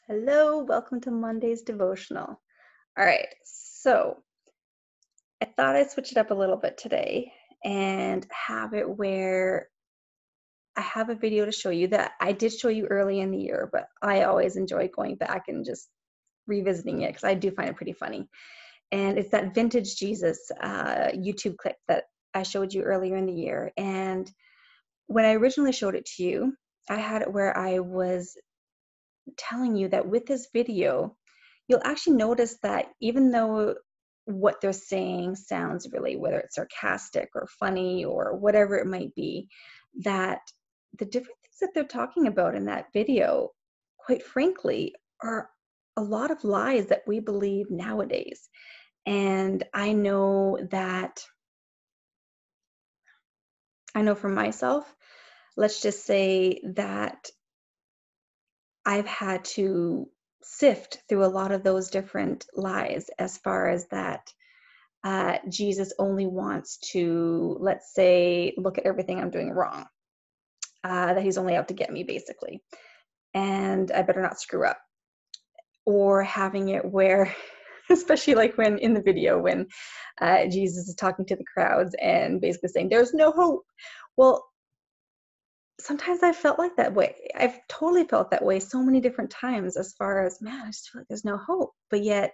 Hello, welcome to Monday's Devotional. All right, so I thought I'd switch it up a little bit today and have it where I have a video to show you that I did show you early in the year, but I always enjoy going back and just revisiting it because I do find it pretty funny. And it's that Vintage Jesus YouTube clip that I showed you earlier in the year. And when I originally showed it to you, I had it where I was telling you that with this video, you'll actually notice that even though what they're saying sounds really, whether it's sarcastic or funny or whatever it might be, that the different things that they're talking about in that video, quite frankly, are a lot of lies that we believe nowadays. And I know for myself, let's just say that I've had to sift through a lot of those different lies as far as that Jesus only wants to, let's say, look at everything I'm doing wrong, that he's only out to get me, basically, and I better not screw up. Or having it where, especially like when in the video, when Jesus is talking to the crowds and basically saying, there's no hope. Well, sometimes I felt like that way. I've totally felt that way so many different times as far as, man, I just feel like there's no hope. But yet,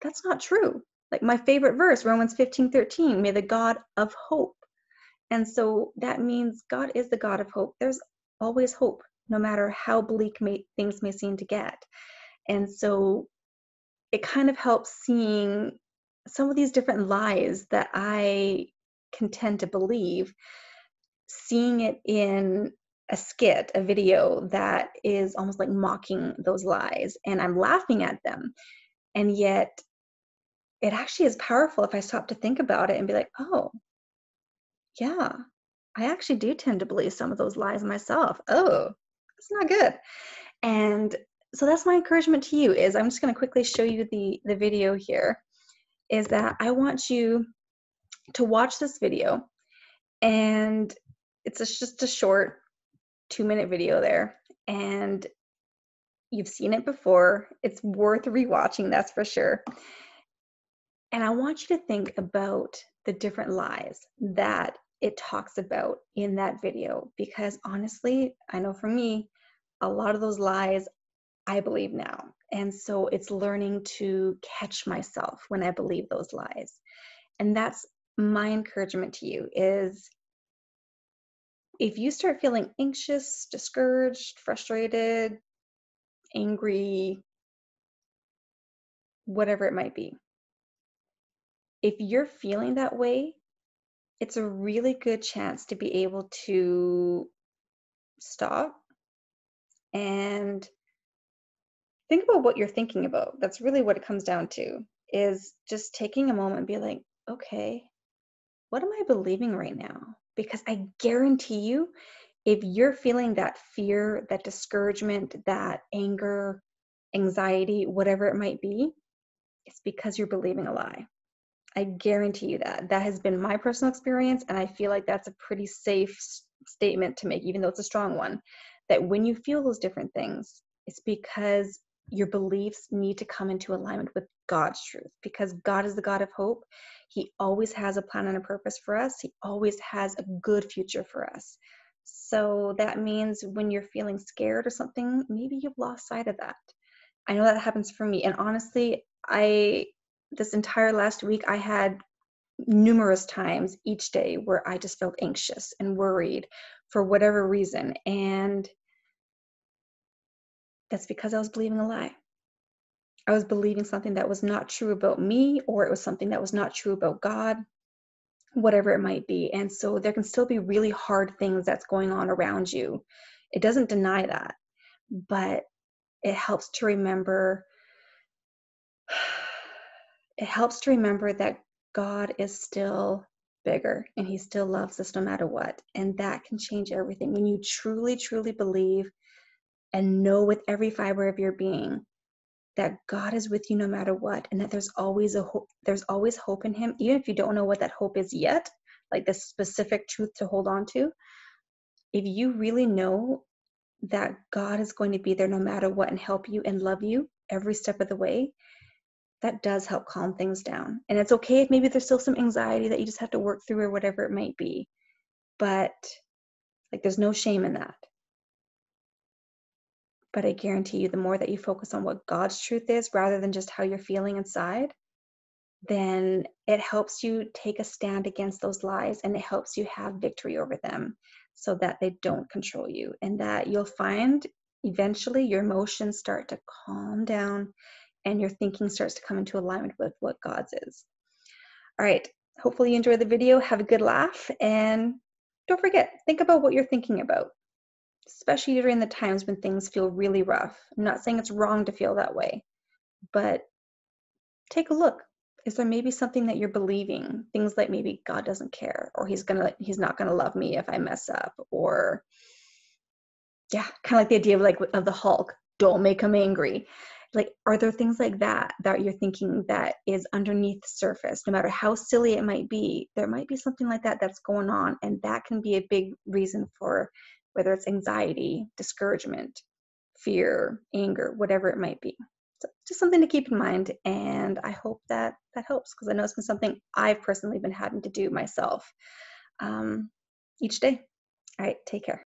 that's not true. Like my favorite verse, Romans 15:13, may the God of hope. And so that means God is the God of hope. There's always hope, no matter how bleak things may seem to get. And so it kind of helps seeing some of these different lies that I can tend to believe, seeing it in a skit, a video that is almost like mocking those lies, and I'm laughing at them. And yet it actually is powerful if I stop to think about it and be like, oh, yeah, I actually do tend to believe some of those lies myself. Oh, that's not good. And so that's my encouragement to you is I'm just going to quickly show you the video here, is that I want you to watch this video, and just a short 2-minute video there, and you've seen it before. It's worth rewatching, that's for sure. And I want you to think about the different lies that it talks about in that video, because honestly, I know for me, a lot of those lies I believe now. And so it's learning to catch myself when I believe those lies. And that's my encouragement to you is if you start feeling anxious, discouraged, frustrated, angry, whatever it might be, if you're feeling that way, it's a really good chance to be able to stop and think about what you're thinking about. That's really what it comes down to, is just taking a moment and be like, okay, what am I believing right now? Because I guarantee you, if you're feeling that fear, that discouragement, that anger, anxiety, whatever it might be, it's because you're believing a lie. I guarantee you that. That has been my personal experience, and I feel like that's a pretty safe statement to make, even though it's a strong one, that when you feel those different things, it's because your beliefs need to come into alignment with God's truth, because God is the God of hope. He always has a plan and a purpose for us. He always has a good future for us. So that means when you're feeling scared or something, maybe you've lost sight of that. I know that happens for me. And honestly, this entire last week, I had numerous times each day where I just felt anxious and worried for whatever reason. And that's because I was believing a lie. I was believing something that was not true about me, or it was something that was not true about God, whatever it might be. And so there can still be really hard things that's going on around you. It doesn't deny that, but it helps to remember that God is still bigger and he still loves us no matter what. And that can change everything. When you truly, truly believe and know with every fiber of your being that God is with you no matter what, and that there's always hope in him, even if you don't know what that hope is yet, like the specific truth to hold on to. If you really know that God is going to be there no matter what and help you and love you every step of the way, that does help calm things down. And it's okay if maybe there's still some anxiety that you just have to work through or whatever it might be. But like there's no shame in that. But I guarantee you the more that you focus on what God's truth is rather than just how you're feeling inside, then it helps you take a stand against those lies and it helps you have victory over them so that they don't control you, and that you'll find eventually your emotions start to calm down and your thinking starts to come into alignment with what God's is. All right. Hopefully you enjoyed the video. Have a good laugh. And don't forget, think about what you're thinking about, especially during the times when things feel really rough. I'm not saying it's wrong to feel that way, but take a look. Is there maybe something that you're believing? Things like maybe God doesn't care, or he's not gonna love me if I mess up, or yeah, kind of like the idea of of the Hulk, don't make him angry. Like, are there things like that that you're thinking that is underneath the surface? No matter how silly it might be, there might be something like that that's going on, and that can be a big reason for whether it's anxiety, discouragement, fear, anger, whatever it might be. So just something to keep in mind, and I hope that that helps, because I know it's been something I've personally been having to do myself each day. All right, take care.